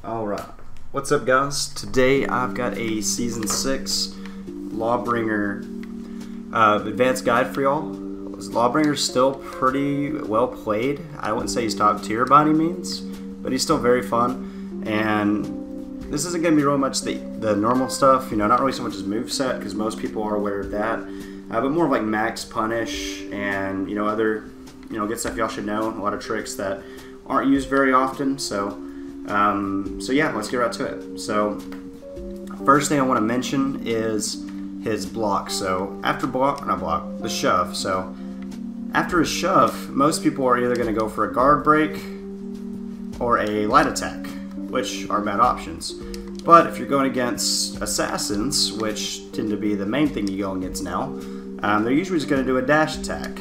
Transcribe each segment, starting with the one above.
Alright, what's up guys? Today I've got a Season 6 Lawbringer advanced guide for y'all. Lawbringer's still pretty well played. I wouldn't say he's top tier by any means, but he's still very fun. And this isn't going to be really much the normal stuff, you know, not really so much as moveset, because most people are aware of that, but more of like max punish and, you know, other, you know, good stuff y'all should know. A lot of tricks that aren't used very often, so yeah, let's get right to it. So first thing I want to mention is his block. So after the shove. So after his shove, most people are either going to go for a guard break or a light attack, which are bad options. But if you're going against assassins, which tend to be the main thing you go against now, they're usually just going to do a dash attack.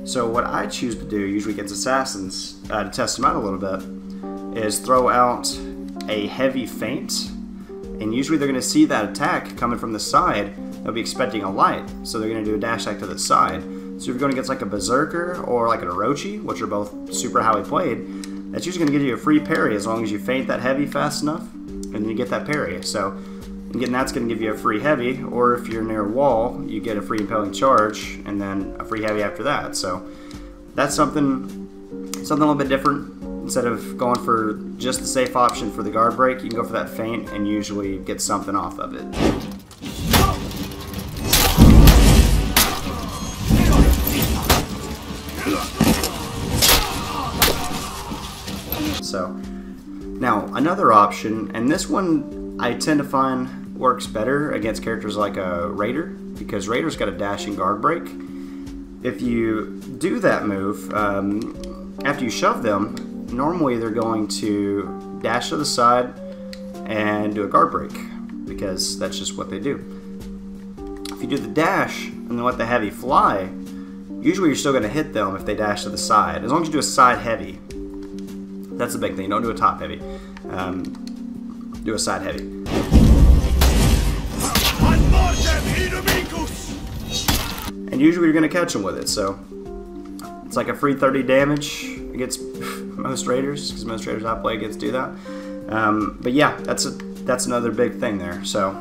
So what I choose to do, usually against assassins, to test them out a little bit, is throw out a heavy feint, and usually they're going to see that attack coming from the side. They'll be expecting a light, so they're going to do a dash attack to the side. So if you're going against like a berserker or like an orochi, which are both super highly played, that's usually going to give you a free parry as long as you feint that heavy fast enough, and then you get that parry. So again, that's going to give you a free heavy, or if you're near a wall, you get a free impelling charge, and then a free heavy after that. So that's something a little bit different. Instead of going for just the safe option for the guard break, you can go for that feint and usually get something off of it. So, now another option, and this one I tend to find works better against characters like a Raider, because Raider's got a dashing guard break. If you do that move, after you shove them, normally they're going to dash to the side and do a guard break, because that's just what they do. If you do the dash and then let the heavy fly, usually you're still going to hit them if they dash to the side, as long as you do a side heavy. That's the big thing. Don't do a top heavy. Do a side heavy. And usually you're going to catch them with it, so it's like a free 30 damage against most Raiders, because most Raiders I play against do that. But yeah, that's another big thing there. So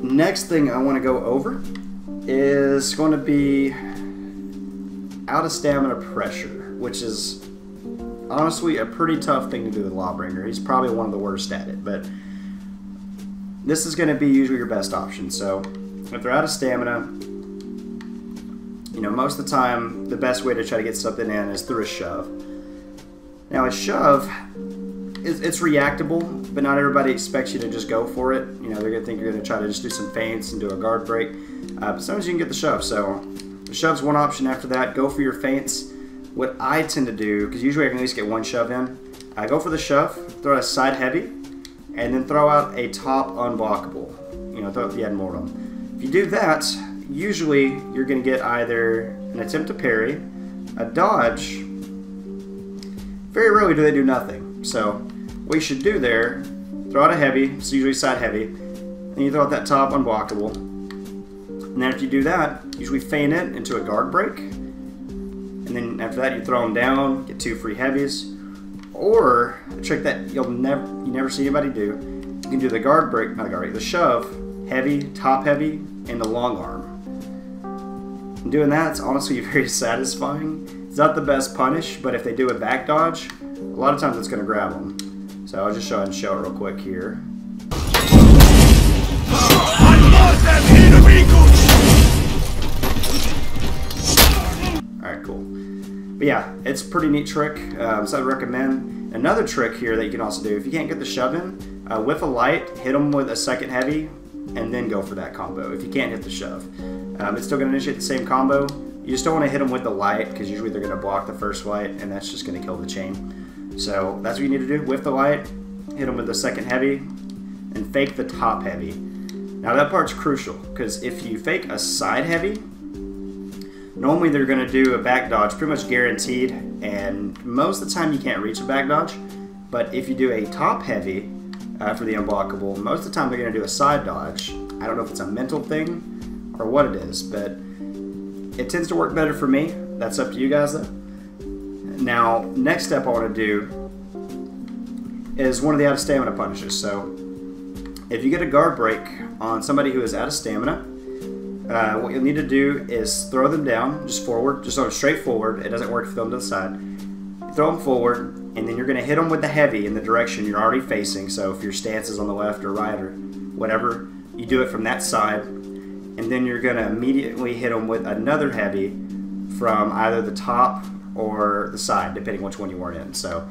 next thing I want to go over is going to be out of stamina pressure, which is honestly a pretty tough thing to do with Lawbringer. He's probably one of the worst at it, but this is going to be usually your best option. So if they're out of stamina, you know, most of the time, the best way to try to get something in is through a shove. Now, a shove, it's reactable, but not everybody expects you to just go for it. You know, they're going to think you're going to try to just do some feints and do a guard break. But sometimes you can get the shove. So the shove's one option. After that, go for your feints. What I tend to do, because usually I can at least get one shove in, I go for the shove, throw out a side heavy, and then throw out a top unblockable. You know, throw out the ad mortem. If you do that, usually you're going to get either an attempt to parry, a dodge. Very rarely do they do nothing. So what you should do there, throw out a heavy, it's usually side heavy, and you throw out that top unblockable. And then if you do that, usually feint it into a guard break. And then after that you throw them down, get 2 free heavies. Or a trick that you never see anybody do, you can do the guard break, not the guard break, the shove, heavy, top heavy, and the long arm. And doing that, it's honestly very satisfying. It's not the best punish, but if they do a back dodge, a lot of times it's going to grab them. So I'll just show it real quick here. Alright, cool. But yeah, it's a pretty neat trick, so I'd recommend. Another trick here that you can also do, if you can't get the shove in, with a light, hit them with a second heavy, and then go for that combo if you can't hit the shove. It's still going to initiate the same combo. You just don't want to hit them with the light, because usually they're going to block the first light, and that's just going to kill the chain. So that's what you need to do. With the light, hit them with the second heavy, and fake the top heavy. Now that part's crucial, because if you fake a side heavy, normally they're going to do a back dodge, pretty much guaranteed, and most of the time you can't reach a back dodge. But if you do a top heavy for the unblockable, most of the time they're going to do a side dodge. I don't know if it's a mental thing or what it is, but it tends to work better for me. That's up to you guys though. Now, next step I want to do is one of the out of stamina punishes. So if you get a guard break on somebody who is out of stamina, what you'll need to do is throw them down, just forward, just on straight forward. It doesn't work if you throw them to the side. You throw them forward, and then you're going to hit them with the heavy in the direction you're already facing. So if your stance is on the left or right or whatever, you do it from that side. And then you're going to immediately hit them with another heavy from either the top or the side, depending which one you weren't in. So,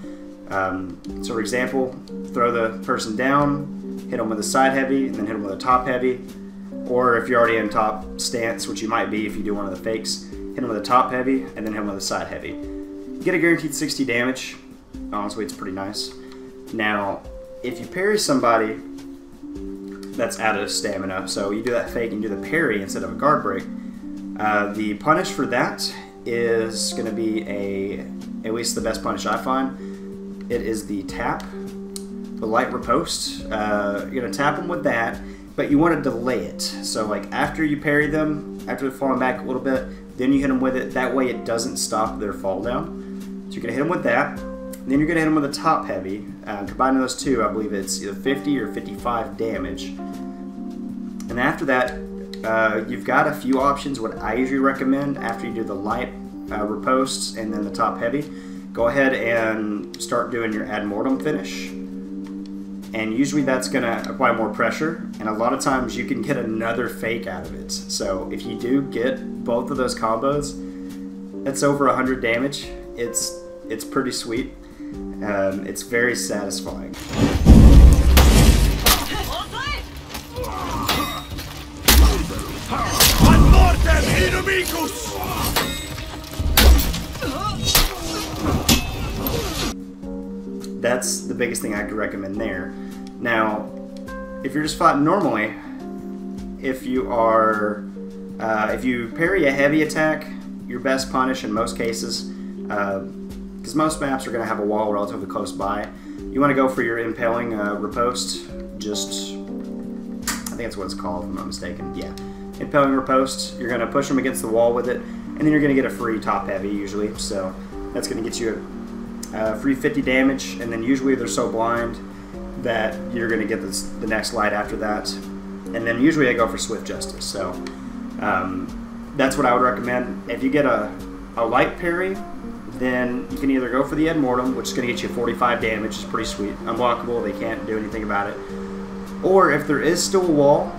for example, throw the person down, hit them with a side heavy, and then hit them with a top heavy. Or if you're already in top stance, which you might be if you do one of the fakes, hit them with a top heavy, and then hit them with a side heavy. You get a guaranteed 60 damage. Honestly, it's pretty nice. Now, if you parry somebody that's out of stamina, so you do that fake and you do the parry instead of a guard break, the punish for that is going to be at least the best punish I find. It is the tap, the light riposte. You're going to tap them with that, but you want to delay it. So like after you parry them, after they're falling back a little bit, then you hit them with it. That way it doesn't stop their fall down. So you're going to hit them with that. Then you're going to hit them with a top heavy. Combining those two, I believe it's either 50 or 55 damage. And after that, you've got a few options. What I usually recommend after you do the light riposte and then the top heavy, go ahead and start doing your ad mortem finish. And usually that's going to apply more pressure. And a lot of times you can get another fake out of it. So if you do get both of those combos, that's over 100 damage. It's pretty sweet. It's very satisfying. That's the biggest thing I could recommend there. Now, if you're just fighting normally, if you parry a heavy attack, your best punish in most cases, because most maps are going to have a wall relatively close by, you want to go for your impaling riposte. I think that's what it's called, if I'm not mistaken. Yeah, impaling riposte. You're going to push them against the wall with it, and then you're going to get a free top heavy usually. So that's going to get you a free 50 damage, and then usually they're so blind that you're going to get the next light after that. And then usually I go for Swift Justice. So that's what I would recommend. If you get a light parry, then you can either go for the Ad Mortem, which is going to get you 45 damage, which is pretty sweet. Unblockable, they can't do anything about it. Or if there is still a wall,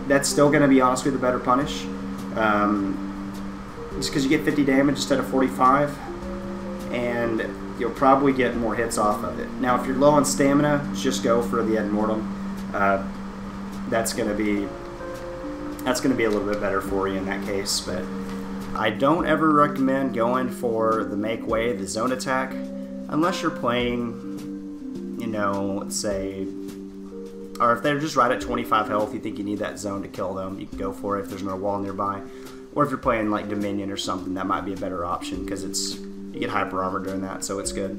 that's still going to be honestly the better punish. Just because you get 50 damage instead of 45, and you'll probably get more hits off of it. Now, if you're low on stamina, just go for the Ad Mortem. That's going to be a little bit better for you in that case, but I don't ever recommend going for the make way, the zone attack, unless you're playing, you know, let's say, or if they're just right at 25 health, you think you need that zone to kill them, you can go for it if there's no wall nearby. Or if you're playing like Dominion or something, that might be a better option because you get hyper armor during that, so it's good.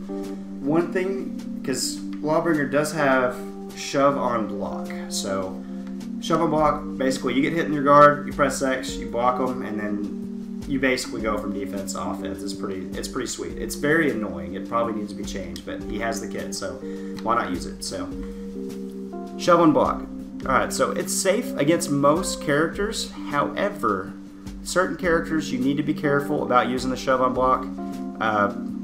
One thing, because Lawbringer does have shove on block, so shove on block, basically you get hit in your guard, you press X, you block them, and then you basically go from defense to offense. It's pretty sweet. It's very annoying. It probably needs to be changed, but he has the kit, so why not use it? So shove on block. Alright, so it's safe against most characters. However, certain characters you need to be careful about using the shove on block.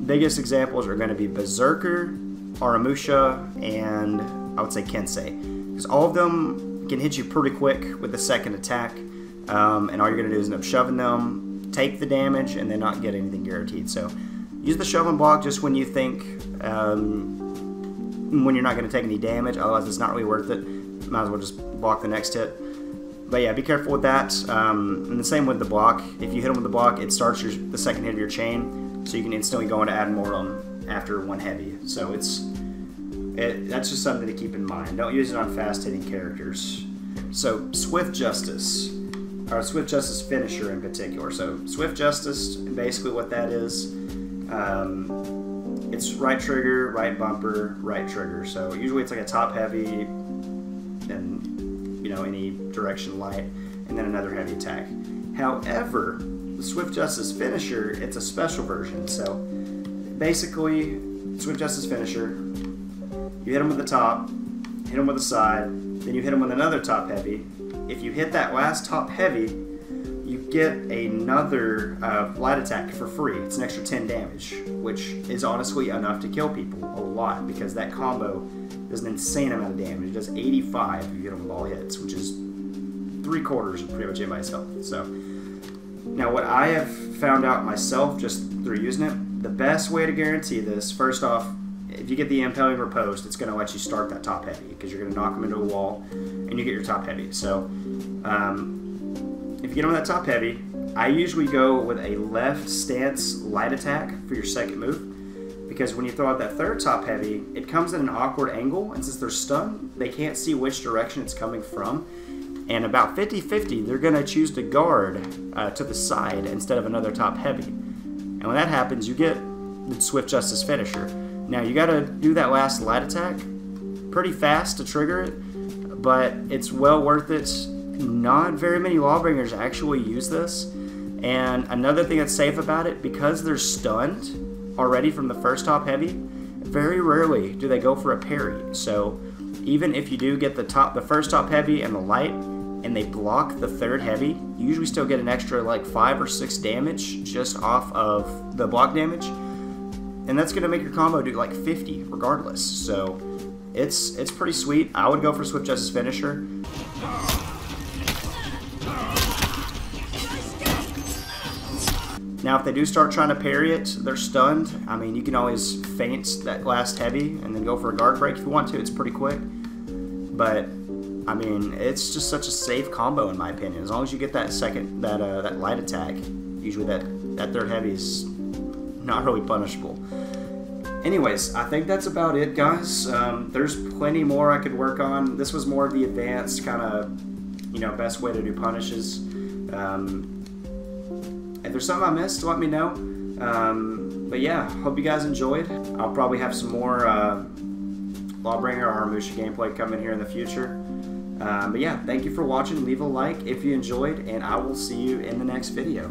Biggest examples are going to be Berserker, Aramusha, and I would say Kensei. Because all of them can hit you pretty quick with the second attack, and all you're going to do is end up shoving them, take the damage, and then not get anything guaranteed. So use the shove and block just when you think when you're not going to take any damage, otherwise it's not really worth it. Might as well just block the next hit. But yeah, be careful with that. And the same with the block. If you hit them with the block, it starts the second hit of your chain, so you can instantly go into Ad Mortem after one heavy. So that's just something to keep in mind. Don't use it on fast-hitting characters. So Swift Justice, or Swift Justice finisher in particular. So Swift Justice, basically what that is, it's right trigger, right bumper, right trigger. So usually it's like a top heavy, and any direction light, and then another heavy attack. However, the Swift Justice finisher, it's a special version. So basically, Swift Justice finisher, You hit them with the top, hit them with the side, then you hit them with another top heavy. If you hit that last top heavy, you get another light attack for free. It's an extra 10 damage, which is honestly enough to kill people a lot because that combo does an insane amount of damage. It does 85 if you hit them with all hits, which is 3/4 of pretty much anybody's health. So now what I have found out myself just through using it, the best way to guarantee this, first off, if you get the impaling riposte, it's going to let you start that top heavy because you're going to knock them into a wall and you get your top heavy. So if you get them with that top heavy, I usually go with a left stance light attack for your second move because when you throw out that third top heavy, it comes at an awkward angle, and since they're stunned, they can't see which direction it's coming from. And about 50-50, they're going to choose to guard to the side instead of another top heavy. And when that happens, you get the Swift Justice finisher. Now, you got to do that last light attack pretty fast to trigger it, but it's well worth it. Not very many Lawbringers actually use this. And another thing that's safe about it, because they're stunned already from the first top heavy, very rarely do they go for a parry. So even if you do get the first top heavy and the light, and they block the third heavy, you usually still get an extra like 5 or 6 damage just off of the block damage, and that's gonna make your combo do like 50 regardless. So it's pretty sweet. I would go for Swift Justice finisher. Now if they do start trying to parry it, they're stunned. I mean, you can always feint that last heavy and then go for a guard break if you want to. It's pretty quick, but I mean, it's just such a safe combo in my opinion. As long as you get that second, that light attack, usually that third heavy is not really punishable. Anyways, I think that's about it, guys. There's plenty more I could work on. This was more of the advanced kind of, best way to do punishes. If there's something I missed, let me know. But yeah, hope you guys enjoyed. I'll probably have some more Lawbringer or Aramusha gameplay coming here in the future. But yeah, thank you for watching. Leave a like if you enjoyed, and I will see you in the next video.